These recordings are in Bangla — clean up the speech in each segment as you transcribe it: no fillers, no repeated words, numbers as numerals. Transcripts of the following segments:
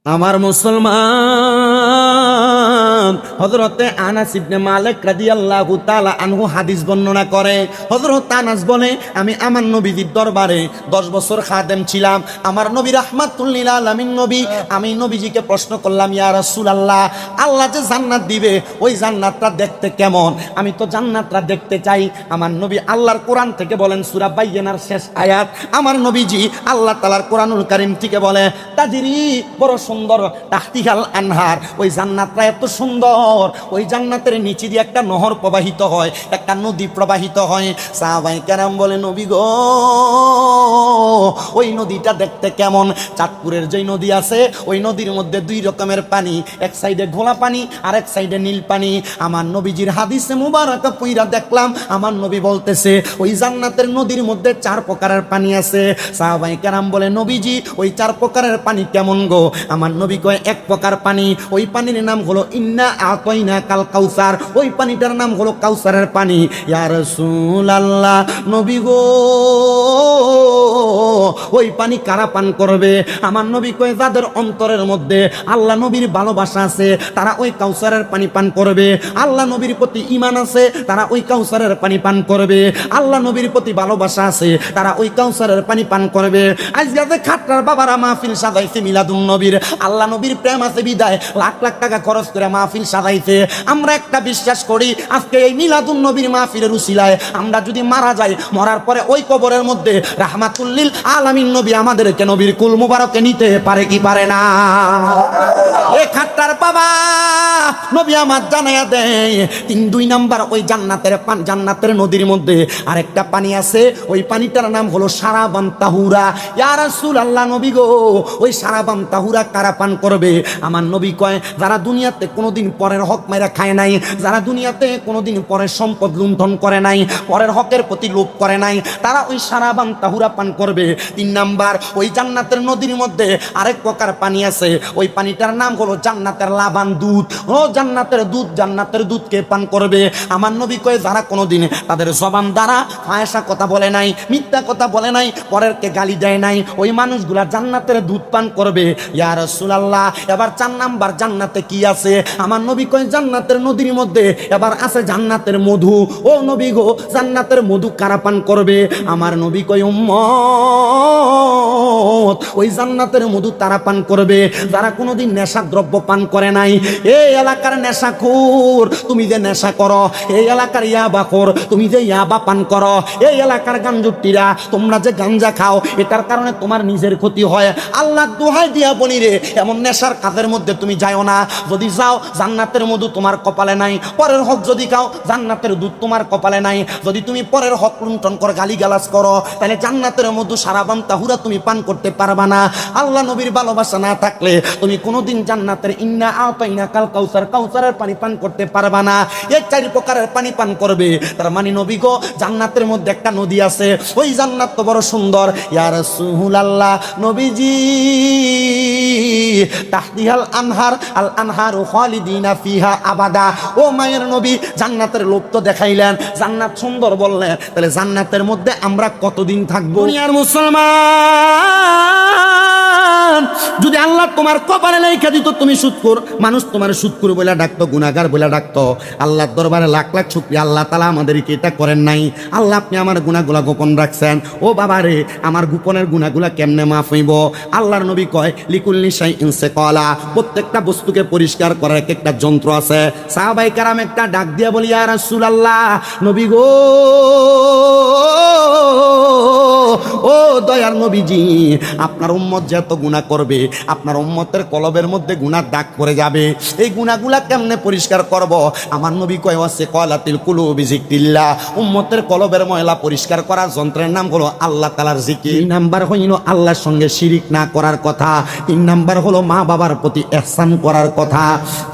আমার মুসলমান, হযরতে আনাস ইবনে মালিক রাদিয়াল্লাহু তাআলা আনহু হাদিস বর্ণনা করে। হযরত আনাস বলে, আমি আমার নবীজির দরবারে 10 বছর খাদেম ছিলাম। আমার নবী রাহমাতুল লিল আলামিন নবী, আমি নবীজিকে প্রশ্ন করলাম, ইয়া রাসূলুল্লাহ, আল্লাহ যে জান্নাত দিবে ওই জান্নাতটা দেখতে কেমন? আমি তো জান্নাতটা দেখতে চাই। আমার নবী আল্লাহর কোরআন থেকে বলেন, সূরা বাইয়িনার শেষ আয়াত, আমার নবীজি আল্লাহ তাআলার কোরআনুল কারীম থেকে বলে, তাজরি, বড় সুন্দর, তাহতিহাল আনহার, ওই জান্নাতটা এত সুন্দর, ওই জান্নাতের নিচে দিয়ে একটা নহর প্রবাহিত হয়, একটা নদী প্রবাহিত হয়। সাহাবায়ে কেরাম বলে, নবী গো, ওই নদীটা দেখতে কেমন? চাঁদপুরের যে নদী আছে, ওই নদীর মধ্যে 2 রকমের পানি, এক সাইডে ঘোলা পানি আর এক সাইডে নীল পানি। আমার নবীজির হাদিসে মুবারাকা পইরা দেখলাম, আমার নবী বলতেছে, ওই জান্নাতের নদীর মধ্যে 4 প্রকারের পানি আছে। সাহাবায়ে কেরাম বলে, নবীজি ওই 4 প্রকারের পানি কেমন গো? আমার নবী কয়, 1 প্রকার পানি, ওই পানির নাম হলো ইন্না আতাইনা কাল কাউসার, ওই পানিটার নাম হলো কাউসারের পানি। ইয়া রাসূলুল্লাহ, নবী গো, ওই পানি কারা পান করবে? আমার নবী কয়, যাদের অন্তরের মধ্যে আল্লাহ নবীর ভালোবাসা আছে তারা ওই কাউসারের পানি পান করবে। আল্লাহ নবীর প্রতি ঈমান আছে তারা ওই কাউসারের পানি পান করবে। আল্লাহ নবীর প্রতি ভালোবাসা আছে তারা ওই কাউসারের পানি পান করবে। আজকে খাট্টার বাবারা মাহফিল সাজাইছে মিলাদুন নবীর, আল্লাহ নবীর প্রেম আছে বিদায় লাখ লাখ টাকা খরচ করে মাহফিল সাজাইছে। আমরা একটা বিশ্বাস করি, আজকে এই মিলাদুন নবীর মাহফিলের উসিলায় আমরা যদি মারা যাই, মরার পরে ওই কবরের মধ্যে রাহমাতুল লিল আলামিন নবী আমাদেরকে নবীর কুল মুবারকে নিতে পারে কি পারে না? এ খাট্টার বাবা নবী আমার জানায়া দেয়, 2 নাম্বার ওই জান্নাতের নদীর মধ্যে আরেকটা পানি আছে, ওই পানিটার নাম হলো সারাবান তাহুরা। ইয়া রাসূলুল্লাহ, নবী গো, ওই সারাবান তাহুরা কারা পান করবে? আমার নবী কয়, যারা দুনিয়াতে কোনোদিন পরের হক মাইরা খায় নাই, যারা দুনিয়াতে কোনোদিন পরের সম্পদ লুণ্ঠন করে নাই, পরের হকের প্রতি লোভ করে নাই, তারা ওই সারাবান তাহুরা পান করবে। 3 নাম্বার ওই জান্নাতের নদীর মধ্যে আরেক প্রকার পানি আছে, ওই পানিটার নাম হলো জান্নাতের লাবান দুধ। ও জান্নাতের দুধকে পান করবে। আমার নবী কয়, যারা কোনোদিন তাদের জবান দ্বারা ফায়সা কথা বলে নাই, মিথ্যা কথা বলে নাই, পরেরকে গালি দেয় নাই, ওই মানুষগুলা জান্নাতের দুধ পান করবে। ইয়া রাসূলুল্লাহ, এবার 4 নাম্বার জান্নাতে কি আছে? আমার নবী কয়, জান্নাতের নদীর মধ্যে এবার আছে জান্নাতের মধু। ও নবী গো, জান্নাতের মধু কারা পান করবে? আমার নবী কয়, উম্মত, ওই জান্নাতের মধু তারা পান করবে যারা কোনোদিন নেশা দ্রব্য পান করে নাই। এই এলাকার নেশাখোর, তুমি যে নেশা করো, এই এলাকার ইয়াবাখোর, তুমি যে ইয়াবা পান করো, এই এলাকার গাঞ্জুটিরা, তোমরা যে গাঞ্জা খাও, এটার কারণে তোমার নিজের ক্ষতি হয়। আল্লাহ দোহাই দিয়া বলি রে, এমন নেশার কাজের মধ্যে তুমি যাও না। যদি যাও, জান্নাতের মধু তোমার কপালে নাই। পরের হক যদি খাও, জান্নাতের দুধ তোমার কপালে নাই। যদি তুমি পরের হক লুণ্ঠন কর, গালিগালাজ করো, তাহলে জান্নাতের মধু সারাবান তাহুরা তুমি পান করতে পারবা না। আল্লাহ নবীর ভালোবাসা না থাকলে তুমি কোনোদিন জান্নাতের ইন্না আতাইনা কাল কাউসার, কাউসারের পানি পান করতে পারবা না। এই 4 প্রকারের পানি পান করবে। তার মানে নবী গো, জান্নাতের মধ্যে একটা নদী আছে, ওই জান্নাত তো বড় সুন্দর। ইয়া রাসূলুল্লাহ, নবীজি তাহতিহাল আনহার, আল আনহারু খালিদিনা ফিহা আবাদা। ও মায়ের নবী, জান্নাতের লোভ তো দেখাইলেন, জান্নাত সুন্দর বললেন, তাহলে জান্নাতের মধ্যে আমরা কতদিন থাকবো? দুনিয়ার মুসলমান, যদি আল্লাহ তোমার কপালে লেখা দিত তুমি সুদখোর, মানুষ তোমার সুদখোর বলে ডাকতো, গুনাহগার বলে ডাকতো, আল্লাহর দরবারে লাখ লাখ শুকরিয়া, আল্লাহ তাআলা আমাদেরকে এটা করেন নাই। আল্লাহ, আপনি আমার গুনাহগুলা গোপন রাখছেন। ও বাবা রে, আমার গোপনের গুনাহগুলা কেমনে মাফ হইব? আল্লাহর নবী কয়, লিকুল্লি শাইইন সাকালা, প্রত্যেকটা বস্তুকে পরিষ্কার করার একটা যন্ত্র আছে। সাহাবায়ে কেরাম একটা ডাক দিয়া বলি, ইয়া রাসূলুল্লাহ, নবী গো, ও দয়ার নবীজি, আপনার উম্মত যত গুনাহ করবে, আপনার উম্মতের কলবের মধ্যে গুনার দাগ পড়ে যাবে। এই গুনাহগুলা কেমনে পরিষ্কার করব? আমার নবী কয়, ওয়াসে কলাতিল কুলুবি যিকরিল্লাহ, উম্মতের কলবের ময়লা পরিষ্কার করার যন্ত্রের নাম হলো আল্লাহ তাআলার জিকির। 3 নাম্বার হইল আল্লাহর সঙ্গে শিরিক না করার কথা। 3 নাম্বার হলো মা বাবার প্রতি ইহসান করার কথা।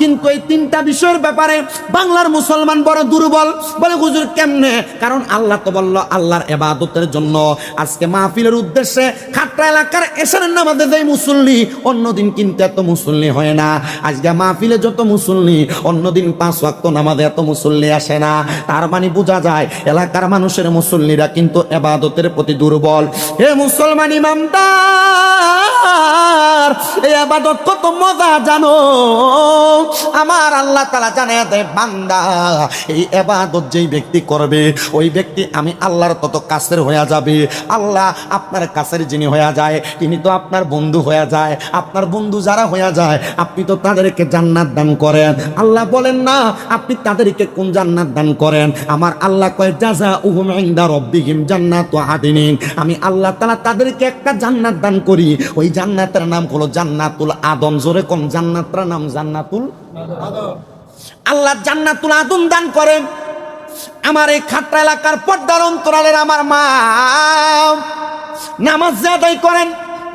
কিন্তু এই 3টা বিষয়ের ব্যাপারে বাংলার মুসলমান বড় দুর্বল। বলে হুজুর কেমনে? কারণ আল্লাহ তো বলল আল্লাহর ইবাদতের জন্য। আর আজকে মাহফিলের উদ্দেশ্যে খাট্টা এলাকার এশারের নামাজে যেই মুসল্লি, অন্যদিন কিন্তু এত মুসল্লি হয় না। আজকে মাহফিলে যত মুসল্লি, অন্যদিন 5 ওয়াক্ত নামাজে এত মুসল্লি আসে না। তার মানে বোঝা যায় এলাকার মানুষের মুসল্লিরা কিন্তু ইবাদতের প্রতি দুর্বল। হে মুসলমান ইমানদার, এই ইবাদত কত মজা জানো? আমার আল্লাহ তাআলা জানায় দেয়, বান্দা এই ইবাদত যেই ব্যক্তি করবে, ওই ব্যক্তি আমি আল্লাহর তত কাছের হয়ে যাবে। আল্লাহ আপনার কাছের যিনি হয়ে যায়, তিনি তো আপনার বন্ধু হয়ে যায়। আপনার বন্ধু যারা হয়ে যায়, আপনি তো তাদেরকে জান্নাত দান করেন। আল্লাহ বলেন না আপনি তাদেরকে কোন জান্নাত দান করেন? আমার আল্লাহ কয়, জাযাউহুম ইনদা রাব্বিহিম জান্নাতু আদনিন। আমি আল্লাহ তাআলা তাদেরকে একটা জান্নাত দান করি, ওই জান্নাতের নাম হলো জান্নাতুল আদম। জোরে কোন জান্নাতটার নাম? জান্নাতুল আদম। আল্লাহ জান্নাতুল আদম দান করেন। আমার এই খাট্টা এলাকার পর্দার অন্তরালের আমার মা নামাজ যে আদায় করেন,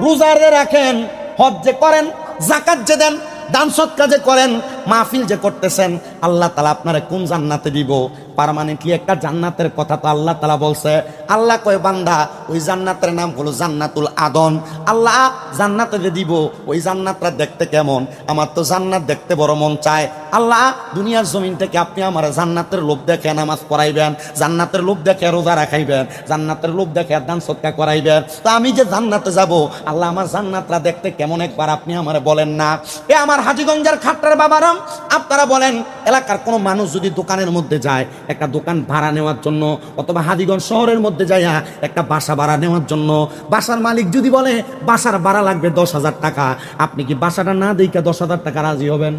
রোজা যে রাখেন, হজ যে করেন, যাকাত যে দেন, দান সদকা যে করেন, মাহফিল যে করতেছেন, আল্লাহ তাআলা আপনারে কোন জান্নাতে দিব? পার্মানেন্টলি একটা জান্নাতের কথা তো আল্লাহ তাআলা বলছে। আল্লাহ কয়, বান্দা ওই জান্নাতের নাম হলো জান্নাতুল আদন। আল্লাহ জান্নাতে যে দিব, ওই জান্নাতটা দেখতে কেমন? আমার তো জান্নাত দেখতে বড় মন চায়। আল্লাহ দুনিয়ার জমিন থেকে আপনি আমার জান্নাতের লোভ দেখে নামাজ পড়াইবেন, জান্নাতের লোভ দেখে রোজা রাখাইবেন, জান্নাতের লোভ দেখে দান সদকা করাইবেন। তো আমি যে জান্নাতে যাব, আল্লাহ আমার জান্নাতটা দেখতে কেমন একবার আপনি আমারে বলেন না। এ আমার হাজীগঞ্জের খাট্টার বাবারাম, আপনারা বলেন, এলাকার কোনো মানুষ যদি দোকানের মধ্যে যায় একটা দোকান ভাড়া নেওয়ার জন্য, অথবা হাজীগঞ্জ শহরের মধ্যে যায় একটা বাসা ভাড়া নেওয়ার জন্য, বাসার মালিক যদি বলে বাসার ভাড়া লাগবে 10,000 টাকা, আপনি কি বাসাটা না দেখে 10,000 টাকা রাজি হবেন?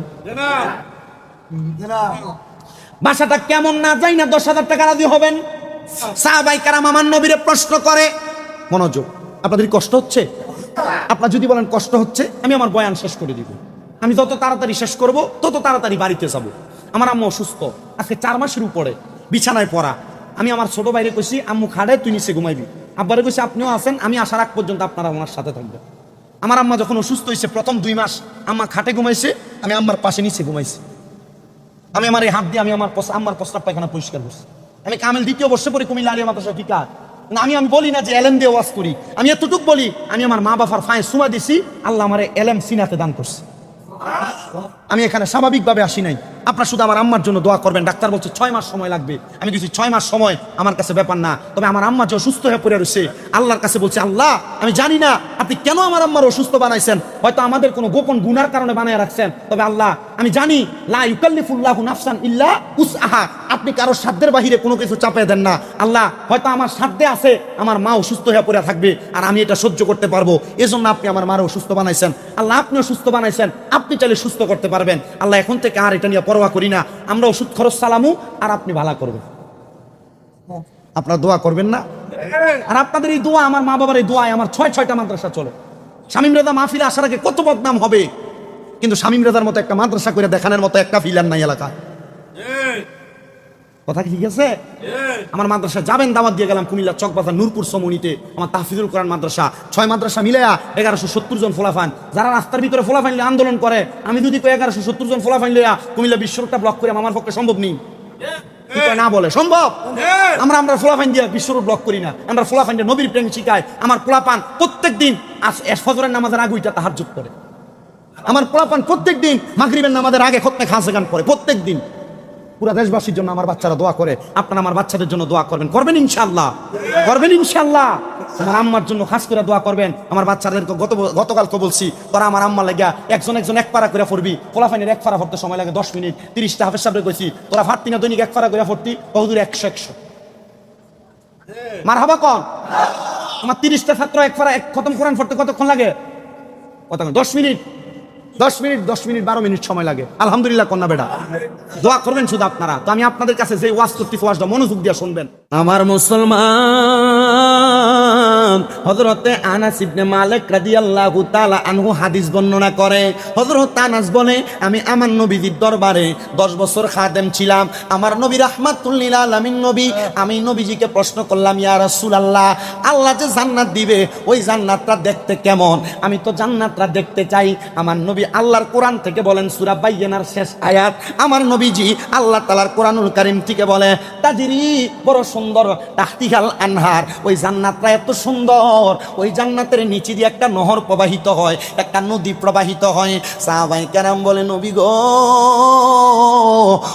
বাসাটা কেমন না যাই না 10,000 টাকা রাজি হবেন? সাহাবায়ে কেরাম আমার নবীরে প্রশ্ন করে, মনোযোগ, আপনাদের কষ্ট হচ্ছে? আপনারা যদি বলেন কষ্ট হচ্ছে, আমি আমার বয়ান শেষ করে দিব। আমি যত তাড়াতাড়ি শেষ করব তত তাড়াতাড়ি বাড়িতে যাব। আমার আম্মু অসুস্থ, আজকে 4 মাসের উপরে বিছানায় পড়া। আমি আমার ছোট ভাইরে কইছি, আম্মু খাড়ে তুই নিচে ঘুমাইবি। আব্বারে কইছি আপনিও আছেন, আমি আসার আগ পর্যন্ত আপনারা আমার সাথে থাকবেন। আমার আম্মা যখন অসুস্থ হয়েছে প্রথম 2 মাস, আম্মা খাটে ঘুমাইছে, আমি আম্মার পাশে নিচে ঘুমাইছি। আমি আমার এই হাত দিয়ে আমি আম্মার প্রস্রাব পায়খানা পরিষ্কার করছি। আমি কামেল 2য় বর্ষে পড়ি কুমিল্লা আলিয়া মাদ্রাসা ফিকা। আমি বলি না যে এলেম দিয়ে ওয়াজ করি, আমি এতটুক বলি, আমি আমার মা বাবার ফায়ে সুমা দিছি, আল্লাহ আমার এলেম সিনাতে দান করছে। আমি এখানে স্বাভাবিকভাবে আসি নাই। আপনার শুধু আমার আম্মার জন্য দোয়া করবেন। ডাক্তার বলছে 6 মাস সময় লাগবে। আমি কিছু 6 মাস সময় আমার কাছে ব্যাপার না, তবে আমার আম্মা যে অসুস্থ হয়ে পড়ে রয়েছে, আল্লাহর কাছে বলছে, আল্লাহ আমি জানি না আপনি কেন আমার আম্মার অসুস্থ বানাইছেন, হয়তো আমাদের কোনো গোপন গুনার কারণে বানায় রাখছেন, তবে আল্লাহ আমি জানি লা ইউকাল্লিফুল্লাহু নাফসান ইল্লা উসআহা, আপনি কারো সাধ্যের বাহিরে কোনো কিছু চাপিয়ে দেন না। আল্লাহ হয়তো আমার সাধ্যে আছে আমার মা অসুস্থ হয়ে পড়ে থাকবে, আর আমি এটা সহ্য করতে পারবো, এজন্য আপনি আমার মার অসুস্থ বানাইছেন। আল্লাহ আপনিও সুস্থ বানাইছেন, আপনি চাইলে সুস্থ করতে পারবেন। আল্লাহ এখন থেকে আর এটা নিয়ে পরোয়া করি না, আমরা ওষুধ খরচ চালামু আর আপনি ভালো করবেন। আপনারা দোয়া করবেন না? আর আপনাদের এই দোয়া, আমার মা বাবার এই দোয়ায় আমার 6টা মাদ্রাসা চলে। শামীম রেজা মাহফিলে আসার আগে কত বদনাম হবে, কিন্তু শামীম রেজার মতো একটা মাদ্রাসা করে দেখানোর মতো একটা ফিলার নাই এলাকা। কথা কি ঠিক আছে? আমার মাদ্রাসা যাবেন, দাওয়াত দিয়ে গেলাম কুমিল্লা চকবাজার নূরপুর সমনিতে, আমার তাহফিজুল কোরআন মাদ্রাসা, 6 মাদ্রাসা মিলায়া 1170 জন ফোলাফান, যারা রাস্তার ভিতরে ফোলাফান লিয়ে আন্দোলন করে। আমি যদি 1170 জন ফোলাফান লিয়া কুমিল্লা বিশ্বরোডটা ব্লক করে, আমার পক্ষে সম্ভব নেই। না বলে সম্ভব? আমরা ফোলাফান দিয়ে বিশ্বরোড ব্লক করি না, আমরা ফোলাফান দিয়ে নবীর প্রেম শিখাই। আমার পোলাপান প্রত্যেক দিন ফজরের নামাজের আগে ওইটা তাহাজ্জুদ করে। আমার পোলাপান প্রত্যেক দিন মাগরিবের নামাজের আগে খতমে খাসে গান পড়ে প্রত্যেক দিন। পুরা দেশবাসীর জন্য আমার বাচ্চারা দোয়া করে, আপনারা আমার বাচ্চাদের জন্য দোয়া করবেন, করবেন ইনশাআল্লাহ, করবেন ইনশাআল্লাহ। আমার আম্মার জন্য খাস করে দোয়া করবেন। আমার বাচ্চাদেরকে গতকালকে বলছি, তোরা আমার আম্মা লাগিয়া একজন এক পারা করে পড়বি। পোলাফাইনের 1 পারা পড়তে সময় লাগে 10 মিনিট। 30টা হাফেজ সাহেবরে কইছি, তোরা ফাটতি না দৈনিক 1 পারা করে পড়তি, কতদূর 100 মারহাবা কন। আমার 30টা ছাত্র 1 পারা খতম কোরআন পড়তে কতক্ষণ লাগে? কতক্ষণ? 10 মিনিট 12 মিনিট সময় লাগে। আলহামদুলিল্লাহ কন্যা বেটা, দোয়া করবেন শুধু আপনারা। তো আমি আপনাদের কাছে যে ওয়াজ করতে, ওয়াজটা মনোযোগ দিয়ে শুনবেন। আমার মুসলমান হযরতে আনাস ইবনে মালিক রাদিয়াল্লাহু তাআলা আনহু হাদিস বর্ণনা করে। হযরত আনাস বলে, আমি আমার নবীজির দরবারে 10 বছর খাদেম ছিলাম। আমার নবী রাহমাতুল লিল আলামিন নবী, আমি নবীজিকে প্রশ্ন করলাম, ইয়া রাসূলুল্লাহ, আল্লাহ যে জান্নাত দিবে ওই জান্নাতটা দেখতে কেমন? আমি তো জান্নাতটা দেখতে চাই। আমার নবী আল্লাহর কোরআন থেকে বলেন, সূরা বাইয়িনার শেষ আয়াত, আমার নবীজি আল্লাহ তাআলার কোরআনুল কারীম থেকে বলে, তাজরি, বড় সুন্দর, তাহতিহাল আনহার, ওই জান্নাতটা এত সুন্দর সুন্দর, ওই জান্নাতের নিচে দিয়ে একটা নহর প্রবাহিত হয়, একটা নদী প্রবাহিত হয়। সাহাবায়ে কেরাম বলে, নবী গো,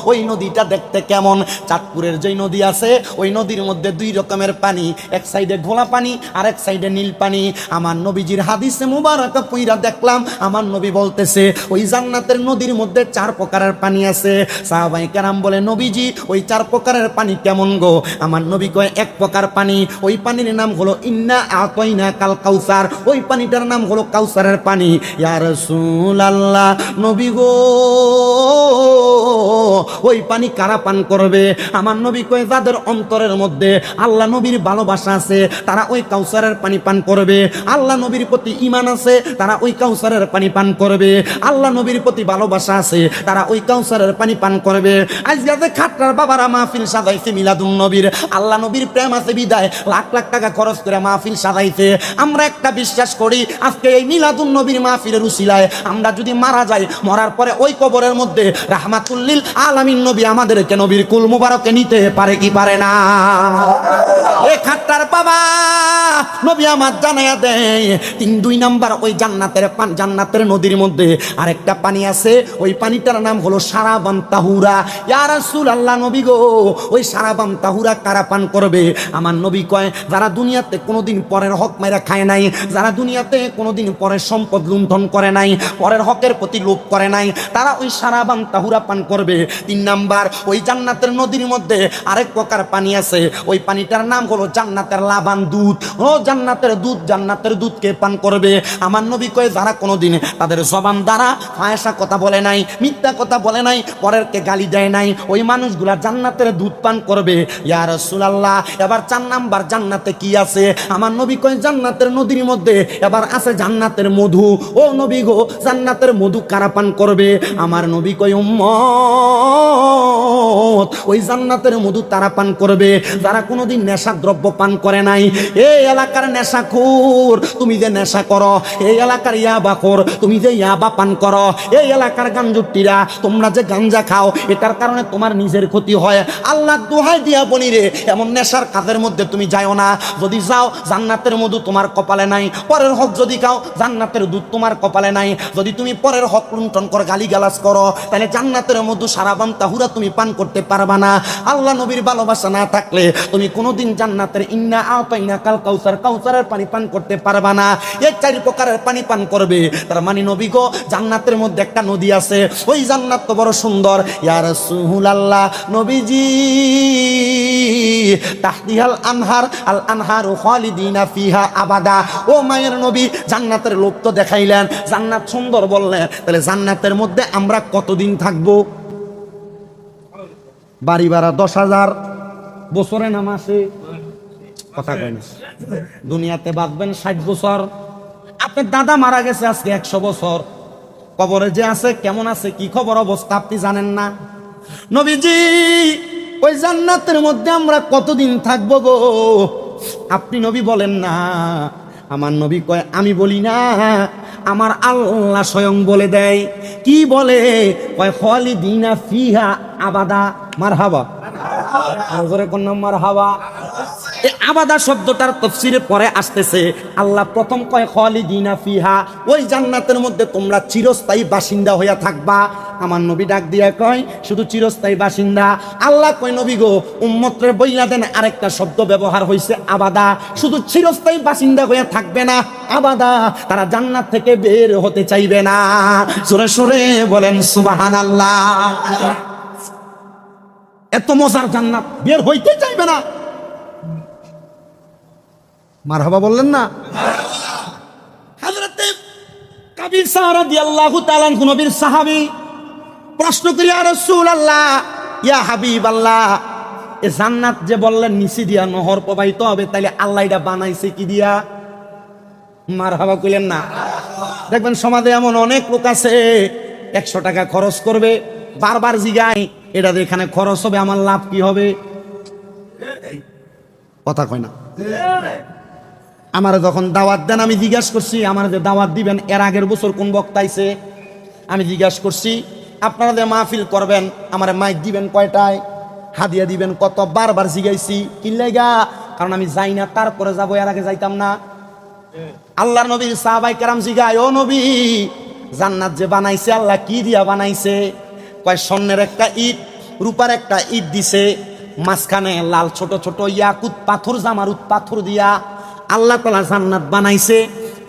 ওই নদীটা দেখতে কেমন? চাঁদপুরের যেই নদী আছে, ওই নদীর মধ্যে দুই রকমের পানি, এক সাইডে ঘোলা পানি আর এক সাইডে নীল পানি। আমার নবীজির হাদিসে মুবারাকা পইরা দেখলাম, আমার নবী বলতেছে ওই জান্নাতের নদীর মধ্যে 4 প্রকারের পানি আছে। সাহাবায়ে কেরাম বলে, নবীজি ওই 4 প্রকারের পানি কেমন গো? আমার নবী কয়, এক প্রকার পানি, ওই পানির নাম হলো ইন্না আতাইনা কাল কাউসার, ওই পানিটার নাম হলো কাউসারের পানি। ইয়া রাসূলুল্লাহ, নবী গো, ওই পানি কারা পান করবে? আমার নবী কয়, যাদের অন্তরের মধ্যে আল্লাহ নবীর ভালোবাসা আছে তারা ওই কাউসারের পানি পান করবে। আল্লাহ নবীর প্রতি ঈমান আছে তারা ওই কাউসারের পানি পান করবে। আল্লাহ নবীর প্রতি ভালোবাসা আছে তারা ওই কাউসারের পানি পান করবে। আজকে খাট্টার বাবারা মাহফিল সাজাইছে মিলাদুন নবীর, আল্লাহ নবীর প্রেম আছে বিদায় লাখ লাখ টাকা খরচ করে মাহফিল সাজাইছে। আমরা একটা বিশ্বাস করি, আজকে এই মিলাদুন নবীর মাহফিলের উসিলায় আমরা যদি মারা যাই, মরার পরে ওই কবরের মধ্যে রাহমাতুল লিল আলামিন নবী আমাদেরকে নবীর কুল মুবারকে নিতে পারে কি পারে না? এ খাট্টার বাবা নবী আমার জানায়া দেয়, 2 নাম্বার ওই জান্নাতের নদীর মধ্যে আরেকটা পানি আছে, ওই পানিটার নাম হলো সারাবান তাহুরা। ইয়া রাসূলুল্লাহ, নবী গো, ওই সারাবান তাহুরা কারা পান করবে? আমার নবী কয়, যারা দুনিয়াতে কোনোদিন পরের হক মাইরা খায় নাই, যারা দুনিয়াতে কোনোদিন পরের সম্পদ লুণ্ঠন করে নাই, পরের হকের প্রতি লোভ করে নাই, তারা ওই সারাবান তাহুরা পান করবে। 3 নাম্বার ওই জান্নাতের নদীর মধ্যে আরেক প্রকার পানি আছে, ওই পানিটার নাম হলো জান্নাতের লাবান দুধ। ও জান্নাতের দুধ, জান্নাতের দুধকে পান করবে। আমার নবী কয়, যারা কোনোদিন তাদের জবান দ্বারা ফায়সা কথা বলে নাই, মিথ্যা কথা বলে নাই, পরেরকে গালি দেয় নাই, ওই মানুষগুলা জান্নাতের দুধ পান করবে। ইয়া রাসূলুল্লাহ, এবার 4 নাম্বার জান্নাতে কি আছে? আমার নবী কয়, জান্নাতের নদীর মধ্যে এবার আছে জান্নাতের মধু। ও নবী গো, জান্নাতের মধু কারা পান করবে? আমার নবী কয়, উম্মত, ওই জান্নাতের মধু তারা পান করবে যারা কোনোদিন নেশা দ্রব্য পান করে নাই। এই এলাকার নেশাখোর, তুমি যে নেশা করো, এই এলাকার ইয়াবাখোর, তুমি যে ইয়াবা পান করো, এই এলাকার গাঞ্জুটিরা, তোমরা যে গাঞ্জা খাও, এটার কারণে তোমার নিজের ক্ষতি হয়। আল্লাহ দোহাই দিয়া বলি রে, এমন নেশার কাজের মধ্যে তুমি যাও না। যদি যাও, জান্নাতের মধু তোমার কপালে নাই। পরের হক যদি খাও, জান্নাতের দুধ তোমার কপালে নাই। যদি তুমি পরের হক লুণ্ঠন করো, গালিগালাজ করো, তাহলে জান্নাতের মধু সারাবান তাহুরা তুমি পান করতে পারবা না। আল্লাহ নবীর ভালোবাসা না থাকলে তুমি কোনোদিন জান্নাতের ইন্না আতাইনা কাল কাউসার, কাউসারের পানি পান করতে পারবা না। এই 4 প্রকারের পানি পান করবে। তার মানে নবী গো, জান্নাতের মধ্যে একটা নদী আছে, ওই জান্নাত তো বড় সুন্দর। ইয়া রাসূলুল্লাহ, নবীজি তাহতিহাল আনহার, আল আনহারু খালিদিনা ফিহা আবাদা। ও মায়ের নবী, জান্নাতের লোক তো দেখাইলেন, জান্নাত সুন্দর বললেন, তাহলে জান্নাতের মধ্যে আমরা কতদিন থাকবো? বাড়ি ভাড়া 10,000, বছরে নাম আছে কথা কয় না। দুনিয়াতে বাঁচবেন 60 বছর। আপনার দাদা মারা গেছে আজকে 100 বছর, কবরে যে আছে কেমন আছে, কি খবর অবস্থা আপনি জানেন না। নবীজি, ওই জান্নাতের মধ্যে আমরা কতদিন থাকবো গো? আপনি নবী বলেন না। আমার নবী কয়, আমি বলি না, আমার আল্লাহ স্বয়ং বলে দেয়। কি বলে? কয়, খালিদিনা ফিহা আবাদা। মারহাবা, আজরে কোন মারহাবা। এই আবাদা শব্দটার তাফসীরে পরে আসতেছে। আল্লাহ প্রথম কয় খালিদিনা ফিহা, ওই জান্নাতের মধ্যে তোমরা চিরস্থায়ী বাসিন্দা হইয়া থাকবা। আমার নবী ডাক দিয়া কয়, শুধু চিরস্থায়ী বাসিন্দা? আল্লাহ কয়, নবী গো, উম্মতরে বইলা দেন আরেকটা শব্দ ব্যবহার হয়েছে আবাদা। শুধু চিরস্থায়ী বাসিন্দা হইয়া থাকবে না, আবাদা, তারা জান্নাত থেকে বের হতে চাইবে না। সুরে সুরে বলেন সুবহানাল্লাহ। এত মজার জান্নাত, বের হইতে চাইবে না। মারহাবা বললেন না? হযরতে কাবিসা রাদিয়াল্লাহু তাআলা নবীর সাহাবী প্রশ্ন করি, ইয়া রাসূলুল্লাহ, ইয়া হাবিবাল্লাহ, এ জান্নাত যে বললেন নিচে দিয়া নহর প্রবাহিত হবে, তাইলে আল্লাহ এটা বানাইছে কি দিয়া? মারহাবা কইলেন না? দেখবেন সমাজে এমন অনেক লোক আছে, 100 টাকা খরচ করবে, বারবার জিগায়, এটা এখানে খরচ হবে, আমার লাভ কি হবে? কথা কয় না। আমার যখন দাওয়াত দেন, আমি জিজ্ঞাসা করছি, আমার যে দাওয়াত দিবেন এর আগের বছর কোন বক্তা আইছে? আমি জিজ্ঞাসা করছি, আপনারা যে মাহফিল করবেন, আমার মাইক দিবেন কয়টায়, হাদিয়া দিবেন কত? বারবার জিগাইছি। কি লাগা? কারণ আমি যাই না, তারপরে যাবো, এর আগে যাইতাম না। আল্লাহর নবীর সাহাবায়ে কেরাম জিগায়, ও নবী, জান্নাত যে বানাইছে আল্লাহ কি দিয়া বানাইছে? কয় স্বর্ণের একটা ইট, রূপার একটা ইট দিছে, মাঝখানে লাল ছোট ছোট ইয়াকুত পাথর, জামারুত পাথর দিয়া আল্লাহ তাআলা জান্নাত বানাইছে।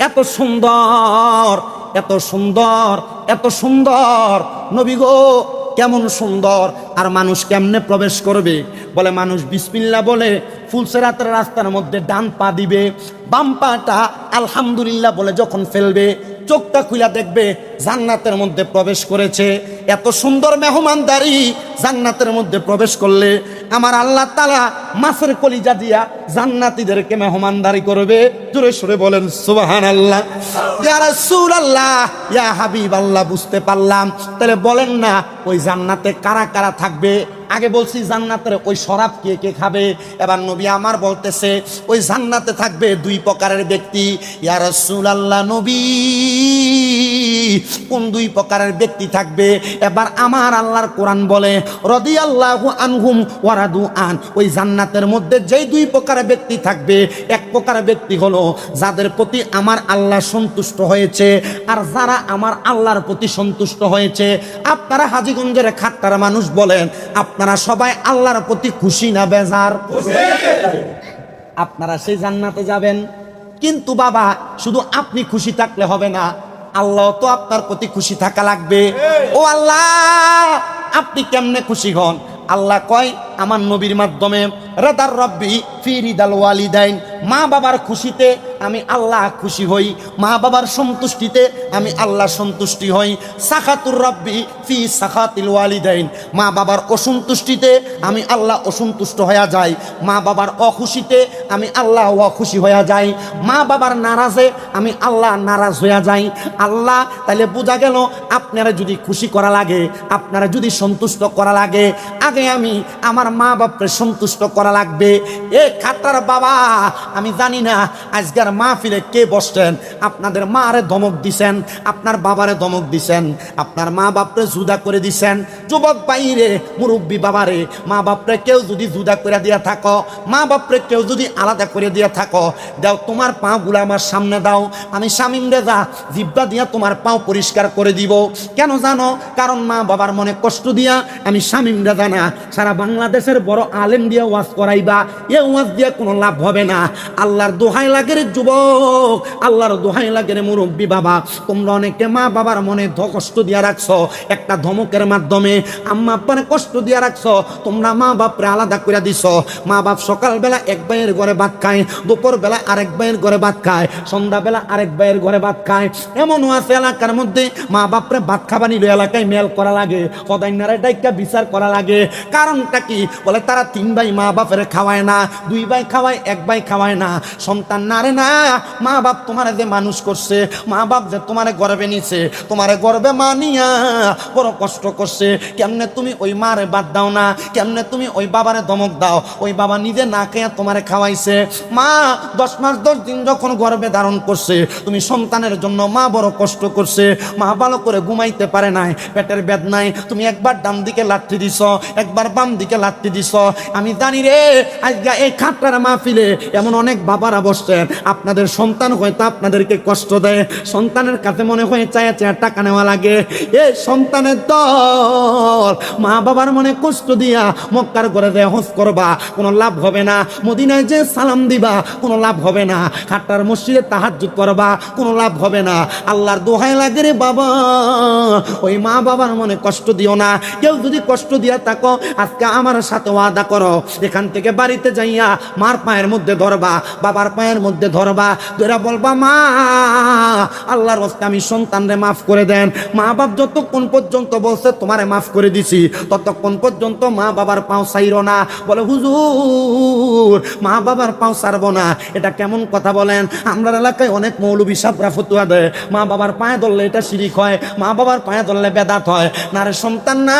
এত সুন্দর, এত সুন্দর, এত সুন্দর নবী গো, কেমন সুন্দর। আর মানুষ কেমনে প্রবেশ করবে? বলে মানুষ বিসমিল্লাহ বলে ফুলসেরাতের রাস্তার মধ্যে ডান পা দিবে, বাম পাটা আলহামদুলিল্লাহ বলে যখন ফেলবে, চোখটা খুলে দেখবে জান্নাতের মধ্যে প্রবেশ করেছে। এত সুন্দর মেহমানদারি জান্নাতের মধ্যে প্রবেশ করলে আমার আল্লাহ তাআলা মাছের কলিজা দিয়া জান্নাতীদেরকে মেহমানদারি করবে। জোরে সরে বলেন সুবহানাল্লাহ। ইয়া রাসূলুল্লাহ, ইয়া হাবিবাল্লাহ, বুঝতে পারলাম। তাহলে বলেন না ওই জান্নাতে কারা কারা থাকবে? আগে বলছি জান্নাতের ওই শরাব কে কে খাবে, এবার নবী আমার বলতেছে ওই জান্নাতে থাকবে দুই প্রকারের ব্যক্তি। ইয়া রাসূলুল্লাহ নবী, কোন দুই প্রকারের ব্যক্তি থাকবে? এবার আমার আল্লাহর কোরআন বলে রাদিয়াল্লাহু আনহুম ওয়া রাদু আন, ওই জান্নাতের মধ্যে যেই দুই প্রকারের ব্যক্তি থাকবে, এক প্রকারের ব্যক্তি হলো যাদের প্রতি আমার আল্লাহ সন্তুষ্ট হয়েছে, আর যারা আমার আল্লাহর প্রতি সন্তুষ্ট হয়েছে। আপনারা হাজীগঞ্জের খাট্টার মানুষ বলেন, আপনারা সবাই আল্লাহর প্রতি খুশি না বেজার? আপনারা সেই জান্নাতে যাবেন, কিন্তু বাবা শুধু আপনি খুশি থাকলে হবে না, আল্লাহ তো আপনার প্রতি খুশি থাকা লাগবে। ও আল্লাহ, আপনি কেমনে খুশি হন? আল্লাহ কয় আমার নবীর মাধ্যমে, রাদার রব্বি ফি রিদাল ওয়ালিদাইন, মা বাবার খুশিতে আমি আল্লাহ খুশি হই, মা বাবার সন্তুষ্টিতে আমি আল্লাহ সন্তুষ্টি হই। সাখাতুর রব্বি ফি সাখাতিল ওয়ালিদাইন, মা বাবার অসন্তুষ্টিতে আমি আল্লাহ অসন্তুষ্ট হয়ে যাই, মা বাবার অখুশিতে আমি আল্লাহ অখুশি হয়ে যাই, মা বাবার নারাজে আমি আল্লাহ নারাজ হয়ে যাই। আল্লাহ তাহলে বোঝা গেল আপনারা যদি খুশি করা লাগে, আপনারা যদি সন্তুষ্ট করা লাগে, আগে আমি আমার মা বাপকে সন্তুষ্ট করা লাগবে। এ খাট্টার বাবা, আমি জানি না আজকের মাহফিলে কে বসছেন, আপনাদের মারে ধমক দিছেন, আপনার বাবারে ধমক দিছেন, আপনার মা বাপরে জুদা করে দিছেন। যুবক বাইরে, মুরব্বী বাবারে, মা বাপরে কেউ যদি জুদা করে দিয়া থাকো, মা বাপরে কেউ যদি আলাদা করে দিয়া থাকো, দাও তোমার পাগুলো আমার সামনে দাও, আমি শামিম রেজা জিব্বা দিয়া তোমার পাও পরিষ্কার করে দিব। কেন জানো? কারণ মা বাবার মনে কষ্ট দিয়া আমি শামিম রেজা না, সারা বাংলাদেশের বড় আলেম দিয়ে ওয়াজ করাইবা, এ ওয়াজ দিয়ে কোনো লাভ হবে না। আল্লাহর দোহাই লাগে রে যুবক, আল্লাহর দোহাই লাগে রে মুরব্বী বাবা, তোমরা অনেকে মা বাবার মনে কষ্ট দিয়া রাখছো, একটা ধমকের মাধ্যমে আম্মা আব্বারে কষ্ট দিয়া রাখছো, তোমরা মা বাপরে আলাদা করে দিছো। মা বাপ সকালবেলা এক ভাইয়ের ঘরে ভাত খায়, দুপুর বেলা আরেক ভাইয়ের ঘরে ভাত খায়, সন্ধ্যাবেলা আরেক ভাইয়ের ঘরে ভাত খায়। এমনও আছে এলাকার মধ্যে মা বাপরে ভাত খাবা নিল এলাকায় মেল করা লাগে, সদাইনারে ডাইকা বিচার করা লাগে। কারণটা কি? বলে তারা তিন ভাই মা বাপের খাওয়ায় না, দুই ভাই খাওয়ায়, এক ভাই খাওয়ায় না। সন্তান না রে না, মা বাপ তোমার যে মানুষ করছে, মা বাপ যে তোমার গর্বে নিছে, তোমার গর্বে মানিয়া বড় কষ্ট করছে, কেমনে তুমি ওই মারে বাদ দাও না? কেমনে তুমি ওই বাবারে ধমক দাও? ওই বাবা নিজে না খেয়ে তোমারে খাওয়াইছে। মা 10 মাস 10 দিন যখন গর্বে ধারণ করছে, তুমি সন্তানের জন্য মা বড় কষ্ট করছে, মা ভালো করে ঘুমাইতে পারে নাই, পেটের বেদনায় তুমি একবার ডান দিকে লাঠি দিছ, একবার বাম দিকে লাঠি দিছ। আমি জানি রে, আজকে এই খাট্টার মাহফিলে এমন অনেক বাবারা বসছেন, আপনাদের সন্তান হয়তো আপনাদেরকে কষ্ট দেয়, সন্তানের কাছে মনে হয় চায়া চায়া টাকা নেওয়া লাগে। এই সন্তানের দল মা বাবার মনে কষ্ট দিয়া মক্কার ঘরে যে হজ করবা, কোনো লাভ হবে না। মদিনায় যে সালাম দিবা, কোনো লাভ হবে না। খাট্টার মসজিদে তাহাজ্জুদ করবা, কোনো লাভ হবে না। আল্লাহর দোহাই লাগে রে বাবা, ওই মা বাবার মনে কষ্ট দিও না। কেউ যদি কষ্ট দিয়া থাকো, আজকে আমার সাথে ওয়াদা করো, এখান থেকে বাড়িতে যাইয়া মার পায়ের মধ্যে ধরবা, বাবার পায়ের মধ্যে ধরবা, ধরা বলবা মা আল্লাহর রাস্তায় আমি সন্তানরে মাফ করে দেন। মা বাপ যতক্ষণ পর্যন্ত বলছে তোমারে মাফ করে দিছি, ততক্ষণ পর্যন্ত মা বাবার পাও ছাইরো না। বলে হুজুর মা বাবার পাও ছাড়বো না, এটা কেমন কথা বলেন? আমরা এলাকায় অনেক মৌলবী সাহেবরা ফতুয়া দেয়, মা বাবার পায়ে ধরলে এটা শিরিক হয়, মা বাবার পায়ে ধরলে বেদাত হয় না রে সন্তান, না,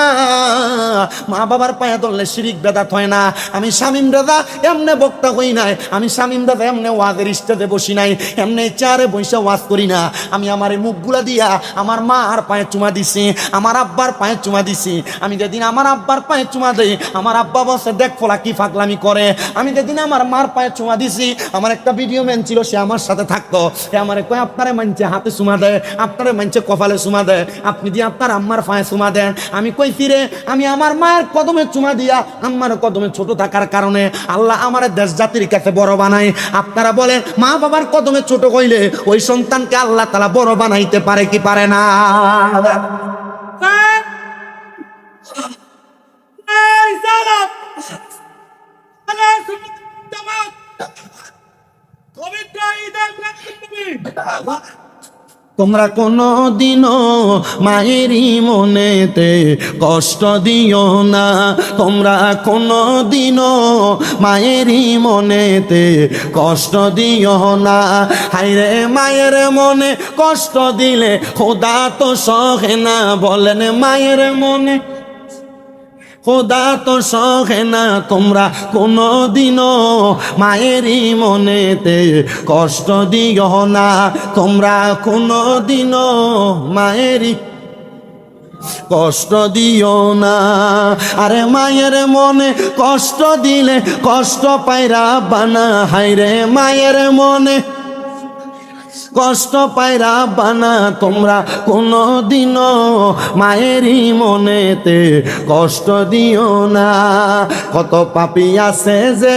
মা বাবার পায়ে ধরলে শিরিক বেদাত হয় না। আমি শামীম রাজা এমনে বক্তা হই নাই, আমি শামীম রাজা এমনে ওয়াজের স্টেজে বসি নাই, এমনি চেয়ারে বসে ওয়াজ করি না। আমি আমার এই মুখগুলা দিয়া আমার মা আর পায়ে চুমা দিছি, আমার আব্বার পায়ে চুমা দিছি। আমি যেদিন আমার আব্বার পায়ে চুমা দেই, আমার আব্বা বসে দেখ ফোলা কি ফাগলামি করে। আমি যেদিন আমার মার পায়ে চুমা দিছি, আমার একটা ভিডিও ম্যান ছিল, সে আমার সাথে থাকতো, সে আমার কয় আপনারে মানছে হাতে চুমা দেয়, আপনারে মানছে কপালে চুমা দেয়, আপনি দিয়ে আপনার আম্মার পায়ে চুমা দেন। আমি কই ফিরে, আমি আমার মায়ের কদমে চুমা দিয়া আম্মার কদমে ছোট থাকার কারণে আল্লাহ আমার দেশ জাতির কাছে বড় বানায়। আপনারা বলেন মা বাবার কদমে ছোট কইলে ওই সন্তানকে আল্লাহ তাআলা বড় বানাইতে পারে কি পারে না? তোমরা কোনো দিনও মায়েরই মনেতে কষ্ট দিও না, তোমরা কোনো দিনও মায়েরই মনেতে কষ্ট দিও না। হায়রে মায়ের মনে কষ্ট দিলে খোদা তো সহে না, বলেন মায়ের মনে খোদা তো সহে না। তোমরা কোনো দিনও মায়েরই মনেতে কষ্ট দিও না, তোমরা কোনো দিনও মায়েরই কষ্ট দিও না। আরে মায়ের মনে কষ্ট দিলে কষ্ট পায়রা বানা, হায়রে মায়ের মনে কষ্ট পায়রা বানা। তোমরা কোনো দিনও মায়েরই মনেতে কষ্ট দিও না। কত পাপী আছে যে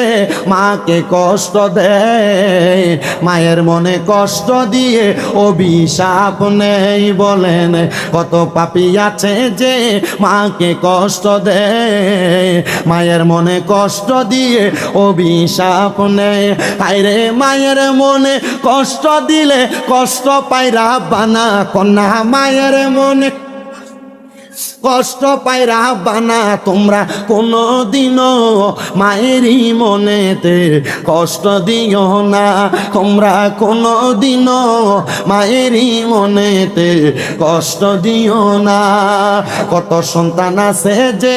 মাকে কষ্ট দেয়, মায়ের মনে কষ্ট দিয়ে অভিশাপ নেই, বলেন কত পাপী আছে যে মাকে কষ্ট দেয়, মায়ের মনে কষ্ট দিয়ে অভিশাপ নেই। আরে মায়ের মনে কষ্ট দিলে কষ্ট পায়রা বানা, কন্যা মায়ের মনে কষ্ট পায়রা বানা। তোমরা কোনো দিনও মায়েরই মনেতে কষ্ট দিও না, তোমরা কোনো দিনও মায়েরই মনেতে কষ্ট দিও না। কত সন্তান আছে যে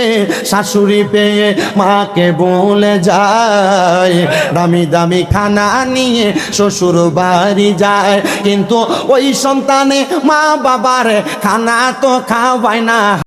শাশুড়ি পেয়ে মাকে বলে যায়, দামি দামি খানা নিয়ে শ্বশুর বাড়ি যায়, কিন্তু ওই সন্তানে মা বাবার খানা তো খাওয়ায় না।